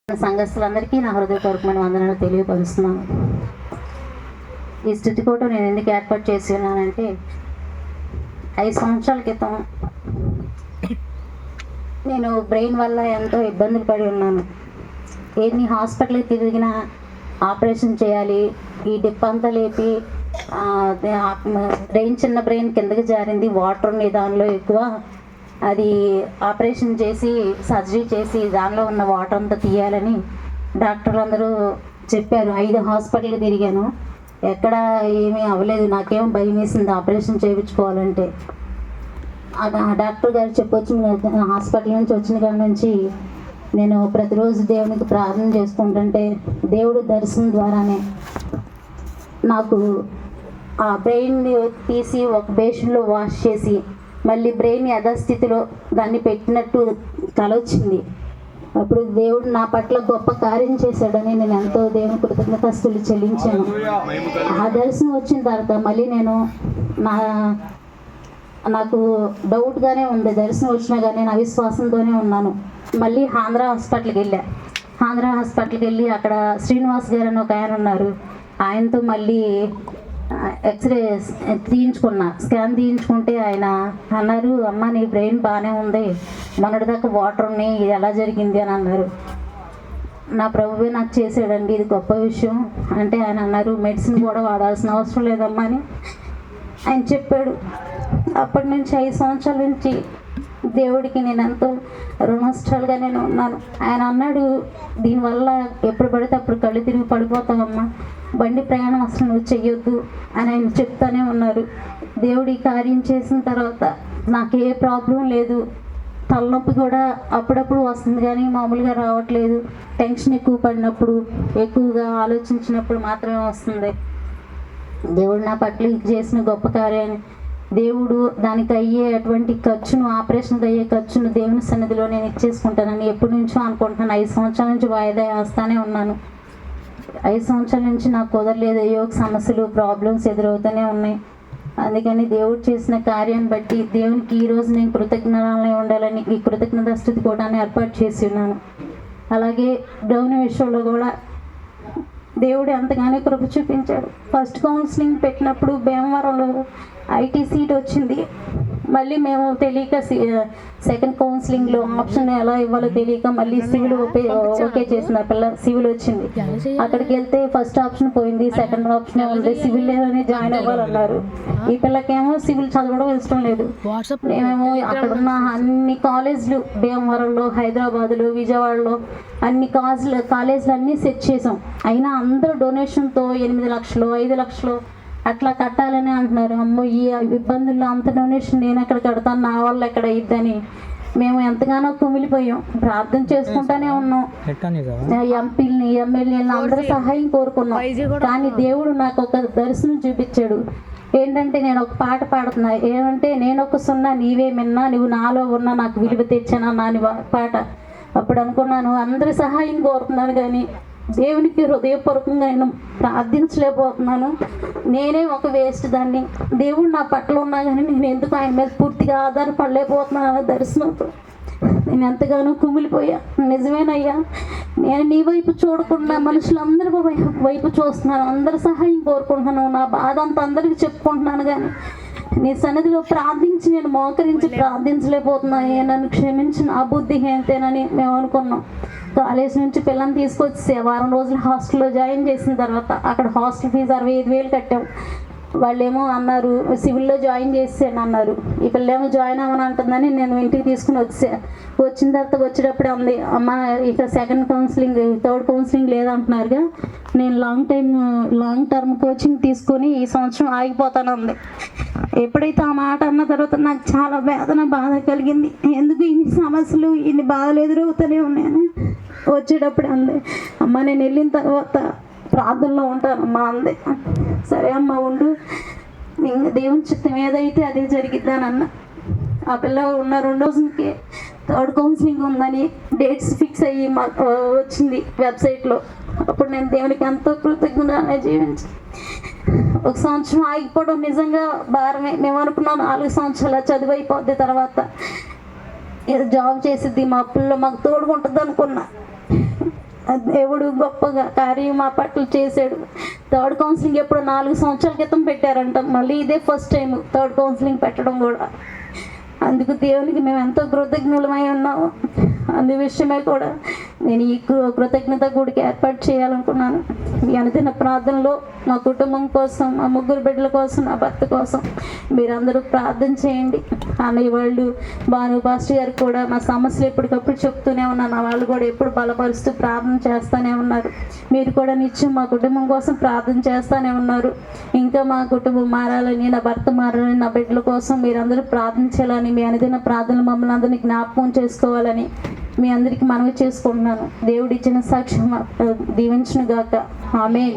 సంఘస్థులందరికీ నా హృదయపూర్వకమైన వందనాలు తెలియపరుస్తున్నాను. ఈ స్థుతి కూడా నేను ఎందుకు ఏర్పాటు చేసి ఉన్నానంటే 5 సంవత్సరాల క్రితం నేను బ్రెయిన్ వల్ల ఎంతో ఇబ్బందులు పడి ఉన్నాను. ఎన్ని హాస్పిటల్కి తిరిగినా ఆపరేషన్ చేయాలి, ఈ డిప్ అంతా లేపి చిన్న బ్రెయిన్ కిందకి జారింది, వాటర్ ఉంది దానిలో ఎక్కువ, అది ఆపరేషన్ చేసి సర్జరీ చేసి దానిలో ఉన్న వాటర్ అంతా తీయాలని డాక్టర్లు అందరూ చెప్పారు. 5 హాస్పిటల్కి తిరిగాను, ఎక్కడ ఏమీ అవ్వలేదు. నాకేం భయం వేసింది ఆపరేషన్ చేయించుకోవాలంటే. ఆ డాక్టర్ గారు చెప్పొచ్చిన హాస్పిటల్ నుంచి వచ్చిన కాడ నుంచి నేను ప్రతిరోజు దేవునికి ప్రార్థన చేసుకుంటుంటే దేవుడు దర్శనం ద్వారానే నాకు ఆ బ్రెయిన్ తీసి ఒక బేషన్లో వాష్ చేసి మళ్ళీ బ్రెయిన్ యథాస్థితిలో దాన్ని పెట్టినట్టు కల వచ్చింది. అప్పుడు దేవుడు నా పట్ల గొప్ప కార్యం చేశాడని నేను ఎంతో దేవుని కృతజ్ఞతాస్తులు చెల్లించాను. ఆ దర్శనం వచ్చిన తర్వాత మళ్ళీ నేను నాకు డౌట్గానే ఉంది. దర్శనం వచ్చినా కానీ నేను అవిశ్వాసంతోనే ఉన్నాను. మళ్ళీ ఆంధ్ర హాస్పిటల్కి వెళ్ళి అక్కడ శ్రీనివాస్ గారు అని ఒక ఆయన ఉన్నారు. ఆయనతో మళ్ళీ ఎక్స్రే తీయించుకున్నా, స్కాన్ తీయించుకుంటే ఆయన అన్నారు, అమ్మ నీ బ్రెయిన్ బాగానే ఉంది, మొన్నటిదాకా వాటర్ ఉన్నాయి, ఇది ఎలా జరిగింది అని అన్నారు. నా ప్రభువే నాకు చేసాడండి, ఇది గొప్ప విషయం అంటే ఆయన అన్నారు, మెడిసిన్ కూడా వాడాల్సిన అవసరం లేదమ్మా అని ఆయన చెప్పాడు. అప్పటి నుంచి 5 సంవత్సరాల నుంచి దేవుడికి నేను ఎంతో రుణస్థలుగా నేను ఉన్నాను. ఆయన అన్నాడు, దీనివల్ల ఎప్పుడు పడితే అప్పుడు కళ్ళు తిరిగి పడిపోతావమ్మా, బండి ప్రయాణం అసలు నువ్వు చెయ్యొద్దు అని ఆయన చెప్తానే ఉన్నారు. దేవుడి కార్యం చేసిన తర్వాత నాకు ఏ ప్రాబ్లం లేదు. తలనొప్పి కూడా అప్పుడప్పుడు వస్తుంది కానీ మామూలుగా రావట్లేదు. టెన్షన్ ఎక్కువ పడినప్పుడు, ఎక్కువగా ఆలోచించినప్పుడు మాత్రమే వస్తుంది. దేవుడు నా పట్ల చేసిన గొప్ప కార్యాన్ని, దేవుడు దానికి అయ్యేటువంటి ఖర్చును, ఆపరేషన్కి అయ్యే ఖర్చును దేవుని సన్నిధిలో నేను ఇచ్చేసుకుంటానని ఎప్పటి నుంచో అనుకుంటున్నాను. 5 సంవత్సరాల నుంచి వాయిదా వేస్తానే ఉన్నాను. 5 సంవత్సరాల నుంచి నాకు కుదరలేదు. ఏయో సమస్యలు, ప్రాబ్లమ్స్ ఎదురవుతూనే ఉన్నాయి. అందుకని దేవుడు చేసిన కార్యాన్ని బట్టి దేవునికి ఈరోజు నేను కృతజ్ఞతలే ఉండాలని ఈ కృతజ్ఞత స్తుతి కూడా ఏర్పాటు చేసి ఉన్నాను. అలాగే డౌన్ విషయంలో కూడా దేవుడు ఎంతగానో కృప చూపించాడు. ఫస్ట్ కౌన్సిలింగ్ పెట్టినప్పుడు భీమవరంలో ఐటీ సీట్ వచ్చింది. మళ్ళీ మేము తెలియక సెకండ్ కౌన్సిలింగ్లో ఆప్షన్ ఎలా ఇవ్వాలో తెలియక మళ్ళీ సివిల్ ఓకే చేసిన పిల్ల సివిల్ వచ్చింది. అక్కడికి వెళ్తే ఫస్ట్ ఆప్షన్ పోయింది, సెకండ్ ఆప్షన్ ఉంది, సివిల్ లేదని జాయిన్ అవ్వాలన్నారు. ఈ పిల్లకేమో సివిల్ చదవడం ఇష్టం లేదు. మేమేమో అక్కడున్న అన్ని కాలేజీలు భీమవరంలో, హైదరాబాద్లో, విజయవాడలో అన్ని కాలేజీలు అన్నీ సెట్ చేసాం. అయినా అందరూ డొనేషన్తో 8 లక్షలు 5 లక్షలు అట్లా కట్టాలని అంటున్నారు. అమ్మో ఈ ఇబ్బందుల్లో అంత డొనేషన్ నేను ఎక్కడ కడతాను, నా వల్ల ఎక్కడ అయ్యిద్దని మేము ఎంతగానో కుమిలిపోయాం. ప్రార్థన చేసుకుంటానే ఉన్నాం. ఎంపీలని, ఎమ్మెల్యేలని అందరూ సహాయం కోరుకున్నాం. కానీ దేవుడు నాకు ఒక దర్శనం చూపించాడు. ఏంటంటే నేను ఒక పాట పాడుతున్నా, ఏమంటే నేను ఒక సున్నా నీవే మిన్నా, నువ్వు నాలో ఉన్నా నాకు విలువ తెచ్చానన్నా అని పాట. అప్పుడు అనుకున్నాను, అందరి సహాయం కోరుతున్నాను కానీ దేవునికి హృదయపూర్వకంగా నేను ప్రార్థించలేకపోతున్నాను. నేనే ఒక వేస్ట్ దాన్ని. దేవుడు నా పట్ల ఉన్నా కానీ నేను ఎందుకు ఆయన మీద పూర్తిగా ఆధారపడలేకపోతున్నాను. దర్శనంతో నేను ఎంతగానో కుమిలిపోయా. నిజమేనయ్యా, నేను నీ వైపు చూడకుండా మనుషులందరి వైపు చూస్తున్నాను, అందరి సహాయం కోరుకుంటున్నాను, నా బాధ అంతా అందరికీ చెప్పుకుంటున్నాను కానీ నీ సన్నిధిలో ప్రార్థించి నేను మోకరించి ప్రార్థించలేకపోతున్నాను. నన్ను క్షమించి, నా బుద్ధి ఏంటేనని మేము అనుకున్నాం. కాలేజ్ నుంచి పిల్లల్ని తీసుకొచ్చి వారం రోజులు హాస్టల్లో జాయిన్ చేసిన తర్వాత అక్కడ హాస్టల్ ఫీజు 65,000 కట్టాం. వాళ్ళేమో అన్నారు సివిల్లో జాయిన్ చేసాను అన్నారు. ఈ పిల్లేమో జాయిన్ అవ్వని అంటుందని నేను ఇంటికి తీసుకుని వచ్చిన తర్వాత వచ్చేటప్పుడు అంది, అమ్మ ఇక సెకండ్ కౌన్సిలింగ్, థర్డ్ కౌన్సిలింగ్ లేదంటున్నారుగా, నేను లాంగ్ టర్మ్ కోచింగ్ తీసుకొని ఈ సంవత్సరం ఆగిపోతానంది. ఎప్పుడైతే ఆ మాట అన్న తర్వాత నాకు చాలా బాధ కలిగింది. ఎందుకు ఇన్ని సమస్యలు, ఇన్ని బాధలు ఎదురవుతూనే ఉన్నాయని వచ్చేటప్పుడు అంది, అమ్మ నేను వెళ్ళిన తర్వాత ప్రార్థనలో ఉంటానమ్మా అంది. సరే అమ్మ ఉండు, దేవుని చిత్తం ఏదైతే అదే జరిగిద్దాని అన్న. ఆ పిల్ల ఉన్న 2 రోజులకి థర్డ్ కౌన్సిలింగ్ ఉందని డేట్స్ ఫిక్స్ అయ్యి వచ్చింది వెబ్సైట్లో. అప్పుడు నేను దేవునికి ఎంతో కృతజ్ఞతగా జీవించి 1 సంవత్సరం ఆగిపోవడం నిజంగా భారమే. మేము అనుకున్నాం 4 సంవత్సరాల చదువు అయిపోద్ది, తర్వాత ఏదో జాబ్ చేసిద్ది, మా పిల్ల మాకు తోడుకుంటుంది అనుకున్నా. దేవుడు గొప్పగా కార్యం మా పట్ల చేశాడు. థర్డ్ కౌన్సిలింగ్ ఎప్పుడు 4 సంవత్సరాల క్రితం పెట్టారంట, మళ్ళీ ఇదే ఫస్ట్ టైం థర్డ్ కౌన్సిలింగ్ పెట్టడం కూడా. అందుకు దేవునికి మేము ఎంతో కృతజ్ఞులమై ఉన్నాము. అందు విషయమే కూడా నేను ఈ కృతజ్ఞత గుడికి ఏర్పాటు చేయాలనుకున్నాను. మీ అనుదిన ప్రార్థనలో మా కుటుంబం కోసం, మా 3 బిడ్డల కోసం, నా భర్త కోసం మీరందరూ ప్రార్థన చేయండి. అన్నయ్య వాళ్ళు, భాను పాస్టర్ గారు కూడా మా సమస్యలు ఎప్పటికప్పుడు చెప్తూనే ఉన్నాను. వాళ్ళు కూడా ఎప్పుడు బలపరుస్తూ ప్రార్థన చేస్తూనే ఉన్నారు. మీరు కూడా నిత్యం మా కుటుంబం కోసం ప్రార్థన చేస్తూనే ఉన్నారు. ఇంకా మా కుటుంబం మారాలని, నా భర్త మారాలని, నా బిడ్డల కోసం మీరందరూ ప్రార్థించాలని, మీ అనుదిన ప్రార్థనలు మమ్మల్ని అందరినీ జ్ఞాపకం చేసుకోవాలని మీ అందరికీ మనవి చేసుకుంటున్నాను. దేవుడు ఇచ్చిన సాక్ష్యం దీవించును గాక. ఆమేన్.